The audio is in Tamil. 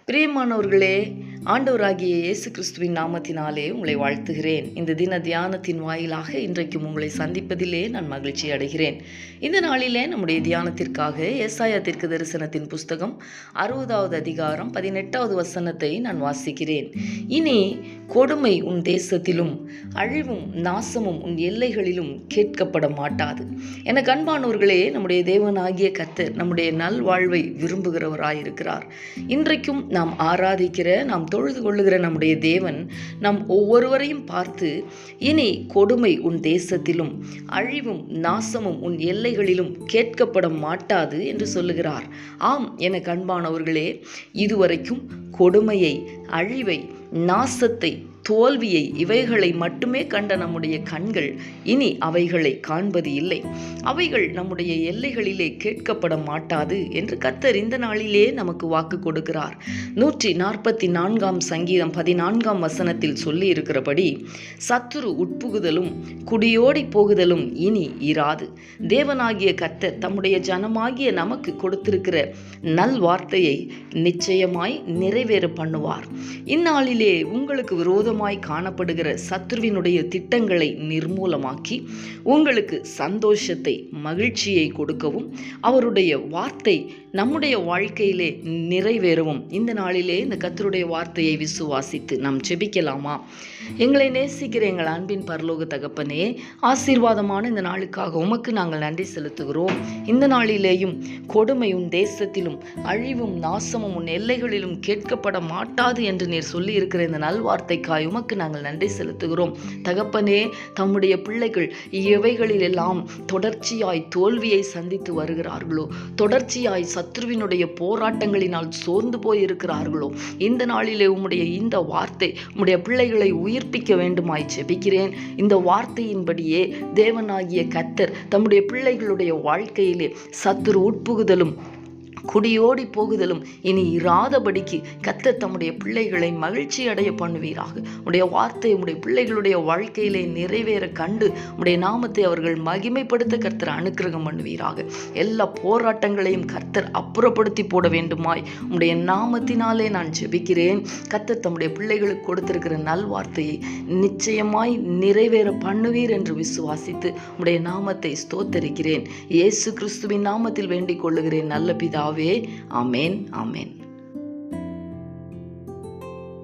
பிரியமானவர்களே, ஆண்டவராகிய இயேசு கிறிஸ்துவின் நாமத்தினாலே உங்களை வாழ்த்துகிறேன். இந்த தின தியானத்தின் வாயிலாக இன்றைக்கும் உங்களை சந்திப்பதிலே நான் மகிழ்ச்சி அடைகிறேன். இந்த நாளிலே நம்முடைய தியானத்திற்காக ஏசாயா தீர்க்கதரிசனத்தின் புஸ்தகம் 60வது அதிகாரம் 18வது வசனத்தை நான் வாசிக்கிறேன். இனி கொடுமை உன் தேசத்திலும் அழிவும் நாசமும் உன் எல்லைகளிலும் கேட்கப்பட மாட்டாது. எனக்கு அன்பானவர்களே, நம்முடைய தேவனாகிய கர்த்தர் நம்முடைய நல்வாழ்வை விரும்புகிறவராயிருக்கிறார். இன்றைக்கும் நாம் ஆராதிக்கிற, நாம் தொழுது கொள்ளுகிற நம்முடைய தேவன் நம் ஒவ்வொருவரையும் பார்த்து, இனி கொடுமை உன் தேசத்திலும் அழிவும் நாசமும் உன் எல்லைகளிலும் கேட்கப்பட மாட்டாது என்று சொல்லுகிறார். ஆம், எனக்கு அன்பானவர்களே, இதுவரைக்கும் கொடுமையை, அழிவை, நாசத்தை, தோல்வியை, இவைகளை மட்டுமே கண்ட நம்முடைய கண்கள் இனி அவைகளை காண்பது இல்லை. அவைகள் நம்முடைய எல்லைகளிலே கேட்கப்பட மாட்டாது என்று கர்த்தர் இந்த நாளிலே நமக்கு வாக்கு கொடுக்கிறார். 144ஆம் சங்கீதம் 14ஆம் வசனத்தில் சொல்லி இருக்கிறபடி, சத்துரு உட்புகுதலும் குடியோடி போகுதலும் இனி இராது. தேவனாகிய கர்த்தர் தம்முடைய ஜனமாகிய நமக்கு கொடுத்திருக்கிற நல் வார்த்தையை நிச்சயமாய் நிறைவேற பண்ணுவார். இந்நாளிலே உங்களுக்கு விரோதமாய் காணப்படுகிற சத்துருவினுடைய திட்டங்களை நிர்மூலமாக்கி உங்களுக்கு சந்தோஷத்தை, மகிழ்ச்சியை கொடுக்கவும், அவருடைய வார்த்தை நம்முடைய வாழ்க்கையிலே நிறைவேறவும் இந்த நாளிலே இந்த கர்த்தருடைய வார்த்தையை விசுவாசித்து நாம் ஜெபிக்கலாமா? எங்களை நேசிக்கிற எங்கள் அன்பின் பரலோக தகப்பனே, ஆசீர்வாதமான இந்த நாளுக்காக உமக்கு நாங்கள் நன்றி செலுத்துகிறோம். இந்த நாளிலேயும் கொடுமை உன் தேசத்திலும் அழிவும் நாசமும் உன் எல்லைகளிலும் கேட்கப்பட மாட்டாது என்று நீர் சொல்லி இருக்கிற இந்த நல்வார்த்தைக்காய் உமக்கு நாங்கள் நன்றி செலுத்துகிறோம். தகப்பனே, தம்முடைய பிள்ளைகள் எவைகளில் எல்லாம் தொடர்ச்சியாய் தோல்வியை சந்தித்து வருகிறார்களோ, தொடர்ச்சியாய் சத்ருவினுடைய போராட்டங்களினால் சோர்ந்து போய் இருக்கிறார்களோ, இந்த நாளிலே உம்முடைய இந்த வார்த்தை உம்முடைய பிள்ளைகளை உயிர்ப்பிக்க வேண்டுமாய் ஜெபிக்கிறேன். இந்த வார்த்தையின்படியே தேவனாகிய கர்த்தர் தம்முடைய பிள்ளைகளுடைய வாழ்க்கையிலே சத்துரு உட்புகுதலும் குடியோடி போகுதலும் இனி இராதபடிக்கு கர்த்தர் தம்முடைய பிள்ளைகளை மகிழ்ச்சி அடைய பண்ணுவீராக. உடைய வார்த்தை உடைய பிள்ளைகளுடைய வாழ்க்கையிலே நிறைவேற கண்டு உடைய நாமத்தை அவர்கள் மகிமைப்படுத்த கர்த்தர் அனுக்கிரகம் பண்ணுவீராக. எல்லா போராட்டங்களையும் கர்த்தர் அப்புறப்படுத்தி போட வேண்டுமாய் உடைய நாமத்தினாலே நான் ஜெபிக்கிறேன். கர்த்தர் தம்முடைய பிள்ளைகளுக்கு கொடுத்திருக்கிற நல்வார்த்தையை நிச்சயமாய் நிறைவேற பண்ணுவீர் என்று விசுவாசித்து உடைய நாமத்தை ஸ்தோத்தரிக்கிறேன். இயேசு கிறிஸ்துவின் நாமத்தில் வேண்டிக் கொள்ளுகிறேன் நல்ல பிதாவே. ஆமேன், ஆமேன்.